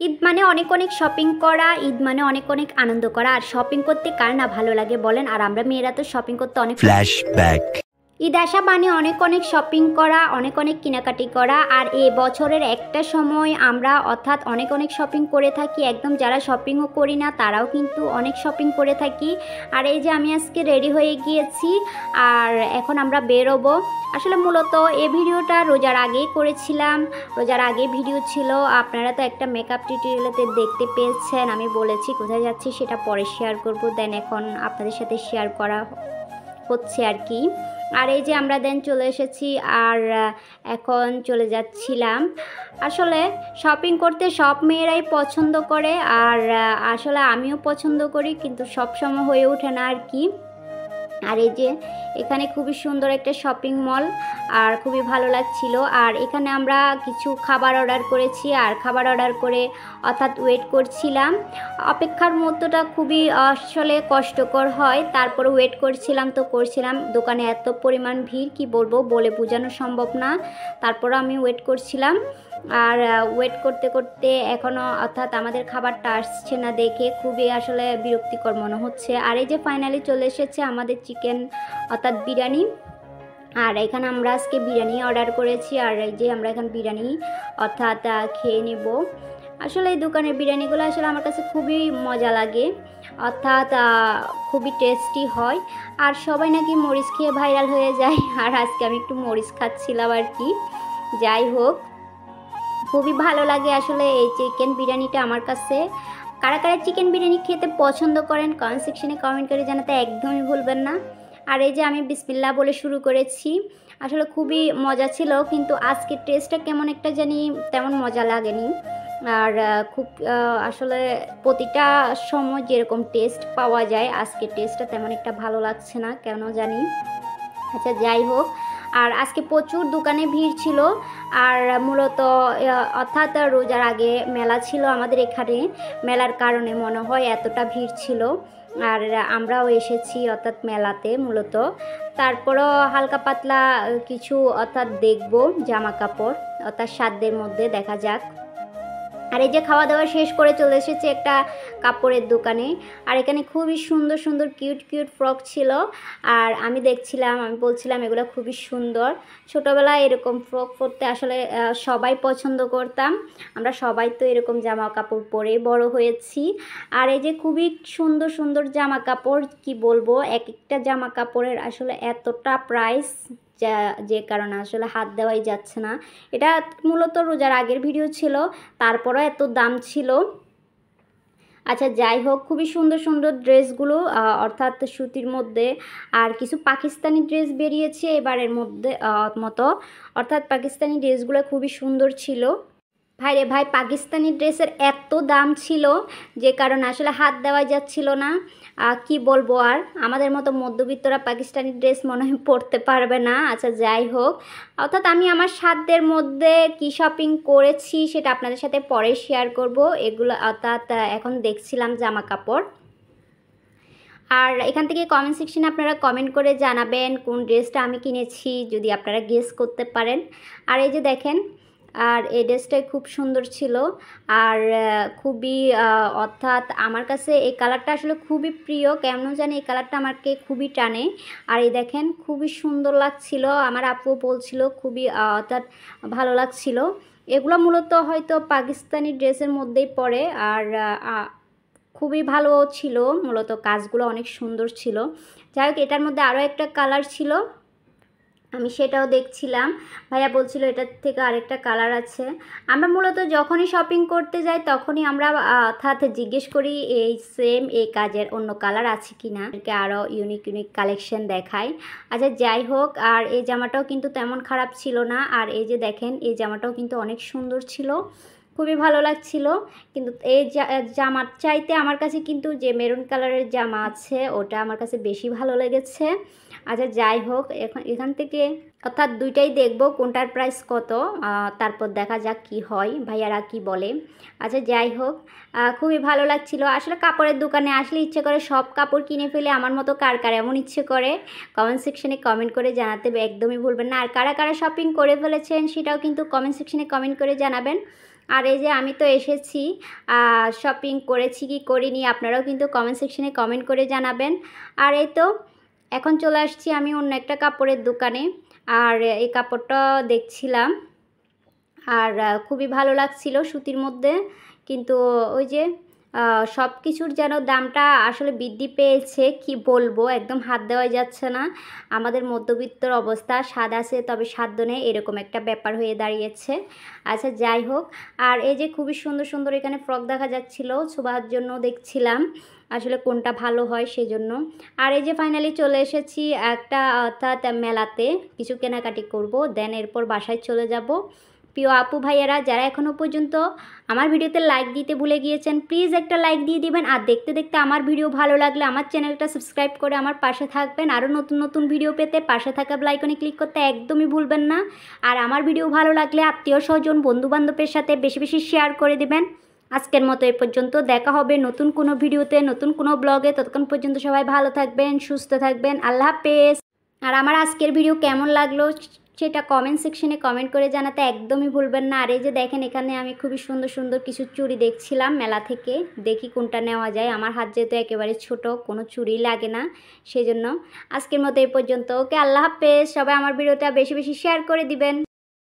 ঈদ মানে অনেক অনেক শপিং করা, ঈদ মানে অনেক অনেক আনন্দ করা। আর শপিং করতে কার না ভালো লাগে বলেন? আর আমরা মেয়েরা তো শপিং করতে অনেক ফ্ল্যাশব্যাক। ঈদ আসা মানে অনেক অনেক শপিং করা, অনেক অনেক কেনাকাটি করা। আর এ বছরের একটা সময় আমরা অর্থাৎ অনেক অনেক শপিং করে থাকি। একদম যারা শপিংও করি না তারাও কিন্তু অনেক শপিং করে থাকি। আর এই যে আমি আজকে রেডি হয়ে গিয়েছি আর এখন আমরা বেরোবো। আসলে মূলত এই ভিডিওটা রোজার আগেই করেছিলাম, রোজার আগে ভিডিও ছিল। আপনারা তো একটা মেকআপ টিউটোরিয়ালতে দেখতে পেয়েছেন, আমি বলেছি কোথায় যাচ্ছি সেটা পরে শেয়ার করব। দেন এখন আপনাদের সাথে শেয়ার করা হচ্ছে আর কি। আর এই যে আমরা দেন চলে এসেছি আর এখন চলে যাচ্ছিলাম। আসলে শপিং করতে সব মেয়েরাই পছন্দ করে আর আসলে আমিও পছন্দ করি, কিন্তু সব সময় হয়ে ওঠে না আর কি। আর এই যে এখানে খুবই সুন্দর একটা শপিং মল আর খুবই ভালো লাগছিল। আর এখানে আমরা কিছু খাবার অর্ডার করেছি আর খাবার অর্ডার করে অর্থাৎ ওয়েট করছিলাম। অপেক্ষার মধ্যটা খুবই আসলে কষ্টকর হয়, তারপরে ওয়েট করছিলাম তো করছিলাম। দোকানে এত পরিমাণ ভিড় কি বলবো, বলে বোঝানো সম্ভব না। তারপরে আমি ওয়েট করছিলাম আর ওয়েট করতে করতে এখনও অর্থাৎ আমাদের খাবারটা আসছে না দেখে খুবই আসলে বিরক্তিকর মনে হচ্ছে। আর এই যে ফাইনালি চলে এসেছে আমাদের চিকেন অর্থাৎ বিরিয়ানি। আর এখানে আমরা আজকে বিরিয়ানি অর্ডার করেছি আর এই যে আমরা এখন বিরিয়ানি অর্থাৎ খেয়ে নেব। আসলে এই দোকানের বিরিয়ানিগুলো আসলে আমার কাছে খুবই মজা লাগে, অর্থাৎ খুবই টেস্টি হয়। আর সবাই নাকি মরিচ খেয়ে ভাইরাল হয়ে যায়, আর আজকে আমি একটু মরিচ খাচ্ছিলাম আর কি। যাই হোক, খুবই ভালো লাগে আসলে এই চিকেন বিরিয়ানিটা আমার কাছে। কারা কারা চিকেন বিরিয়ানি খেতে পছন্দ করেন কমেন্ট সেকশনে কমেন্ট করে জানাতে একদমই ভুলবেন না। আর এই যে আমি বিসমিল্লাহ বলে শুরু করেছি। আসলে খুবই মজা ছিল, কিন্তু আজকের টেস্টটা কেমন একটা জানি তেমন মজা লাগেনি। আর খুব আসলে প্রতিটা সময় যেরকম টেস্ট পাওয়া যায় আজকের টেস্টটা তেমন একটা ভালো লাগছে না কেন জানি। আচ্ছা যাই হোক, আর আজকে প্রচুর দোকানে ভিড় ছিল। আর মূলত অর্থাৎ রোজার আগে মেলা ছিল আমাদের এখানে, মেলার কারণে মনে হয় এতটা ভিড় ছিল। আর আমরাও এসেছি অর্থাৎ মেলাতে মূলত। তারপরও হালকা পাতলা কিছু অর্থাৎ দেখব জামা কাপড় অর্থাৎ সাধ্যের মধ্যে দেখা যাক। আর এই যে খাওয়া দাওয়া শেষ করে চলে এসেছে একটা কাপড়ের দোকানে। আর এখানে খুবই সুন্দর সুন্দর কিউট কিউট ফ্রক ছিল। আর আমি দেখছিলাম, আমি বলছিলাম এগুলো খুবই সুন্দর। ছোটোবেলায় এরকম ফ্রক পরতে আসলে সবাই পছন্দ করতাম। আমরা সবাই তো এরকম জামা কাপড় পরে বড় হয়েছি। আর এই যে খুবই সুন্দর সুন্দর জামা কাপড়, কি বলবো, এক একটা জামা কাপড়ের আসলে এতটা প্রাইস যে কারণে আসলে হাত দেওয়াই যাচ্ছে না। এটা মূলত রোজার আগের ভিডিও ছিল, তারপরও এত দাম ছিল। আচ্ছা যাই হোক, খুবই সুন্দর সুন্দর ড্রেসগুলো অর্থাৎ সুতির মধ্যে। আর কিছু পাকিস্তানি ড্রেস বেরিয়েছে এবারের মধ্যে মতো, অর্থাৎ পাকিস্তানি ড্রেসগুলো খুবই সুন্দর ছিল। ভাই রে ভাই, পাকিস্তানি ড্রেসের এত দাম ছিল যে কারণে আসলে হাত দেওয়া যাচ্ছিল না। কি বলবো, আর আমাদের মতো মধ্যবিত্তরা পাকিস্তানি ড্রেস মনে হয় পরতে পারবে না। আচ্ছা যাই হোক, অর্থাৎ আমি আমার সাধ্যের মধ্যে কি শপিং করেছি সেটা আপনাদের সাথে পরে শেয়ার করব। এগুলো অর্থাৎ এখন দেখছিলাম জামা কাপড়। আর এখান থেকে কমেন্ট সেকশনে আপনারা কমেন্ট করে জানাবেন কোন ড্রেসটা আমি কিনেছি, যদি আপনারা গেস করতে পারেন। আর এই যে দেখেন, আর এই ড্রেসটাই খুব সুন্দর ছিল। আর খুবই অর্থাৎ আমার কাছে এই কালারটা আসলে খুবই প্রিয়, কেন জানি এই কালারটা আমাকে খুবই টানে। আর এই দেখেন খুবই সুন্দর লাগছিল, আমার আপু বলছিল খুবই অর্থাৎ ভালো লাগছিল। এগুলো মূলত হয়তো পাকিস্তানি ড্রেসের মধ্যেই পড়ে। আর খুবই ভালো ছিল, মূলত কাজগুলো অনেক সুন্দর ছিল। যাই হোক, এটার মধ্যে আরও একটা কালার ছিল, আমি সেটাও দেখছিলাম। ভাইয়া বলছিল এটার থেকে আরেকটা কালার আছে। আমরা মূলত যখনই শপিং করতে যাই তখনই আমরা অর্থাৎ জিজ্ঞেস করি এই সেম এই কাজের অন্য কালার আছে কি না, আরও ইউনিক ইউনিক কালেকশন দেখায়। আচ্ছা যাই হোক, আর এই জামাটাও কিন্তু তেমন খারাপ ছিল না। আর এই যে দেখেন, এই জামাটাও কিন্তু অনেক সুন্দর ছিল, খুবই ভালো লাগছিল। কিন্তু এই জামার চাইতে আমার কাছে কিন্তু যে মেরুন কালারের জামা আছে ওটা আমার কাছে বেশি ভালো লেগেছে। আচ্ছা যাই হোক, এখান থেকে অর্থাৎ দুইটাই দেখব কোনটার প্রাইস কত, তারপর দেখা যাক কি হয়, ভাইয়ারা কি বলে। আচ্ছা যাই হোক, খুবই ভালো লাগছিল। আসলে কাপড়ের দোকানে আসলে ইচ্ছে করে সব কাপড় কিনে ফেলে, আমার মতো কার কার এমন ইচ্ছে করে কমেন্ট সেকশনে কমেন্ট করে জানাতে একদমই ভুলবেন না। আর কারা কারা শপিং করে ফেলেছেন সেটাও কিন্তু কমেন্ট সেকশনে কমেন্ট করে জানাবেন। আর এই যে আমি তো এসেছি, শপিং করেছি কি করিনি আপনারাও কিন্তু কমেন্ট সেকশনে কমেন্ট করে জানাবেন। আর এই তো এখন চলে আসছি আমি অন্য একটা কাপড়ের দোকানে, আর এই কাপড়টা দেখছিলাম আর খুবই ভালো লাগছিল সুতির মধ্যে। কিন্তু ওই যে সব কিছুর যেন দামটা আসলে বৃদ্ধি পেয়েছে, কি বলবো, একদম হাত দেওয়া যাচ্ছে না। আমাদের মধ্যবিত্তর অবস্থা, স্বাদ আছে তবে সাধ্য নেই, এরকম একটা ব্যাপার হয়ে দাঁড়িয়েছে। আচ্ছা যাই হোক, আর এই যে খুবই সুন্দর সুন্দর এখানে ফ্রক দেখা যাচ্ছিল, শোভার জন্য দেখছিলাম আসলে কোনটা ভালো হয় সেজন্য। আর এই যে ফাইনালি চলে এসেছি একটা অর্থাৎ মেলাতে, কিছু কেনাকাটি করব, দেন এরপর বাসায় চলে যাব। প্রিয় আপু ভাইয়ারা যারা এখনও পর্যন্ত আমার ভিডিওতে লাইক দিতে ভুলে গিয়েছেন, প্লিজ একটা লাইক দিয়ে দিবেন। আর দেখতে দেখতে আমার ভিডিও ভালো লাগলে আমার চ্যানেলটা সাবস্ক্রাইব করে আমার পাশে থাকবেন। আরও নতুন নতুন ভিডিও পেতে পাশে থাকা বেল আইকনে ক্লিক করতে একদমই ভুলবেন না। আর আমার ভিডিও ভালো লাগলে আত্মীয় স্বজন বন্ধুবান্ধবের সাথে বেশি বেশি শেয়ার করে দিবেন। আজকের মতো এ পর্যন্ত, দেখা হবে নতুন কোনো ভিডিওতে, নতুন কোনো ব্লগে। ততক্ষণ পর্যন্ত সবাই ভালো থাকবেন, সুস্থ থাকবেন, আল্লাহ হাফেজ। আর আমার আজকের ভিডিও কেমন লাগলো সেটা কমেন্ট সেকশনে কমেন্ট করে জানাতে একদমই ভুলবেন না। আর এই যে দেখেন এখানে আমি খুবই সুন্দর সুন্দর কিছু চুড়ি দেখছিলাম মেলা থেকে, দেখি কোনটা নেওয়া যায়। আমার হাত যেহেতু একেবারে ছোট, কোনো চুড়ি লাগে না, সেজন্য আজকের মতো এই পর্যন্ত। ওকে, আল্লাহ হাফেজ। সবাই আমার ভিডিওটা বেশি বেশি শেয়ার করে দিবেন।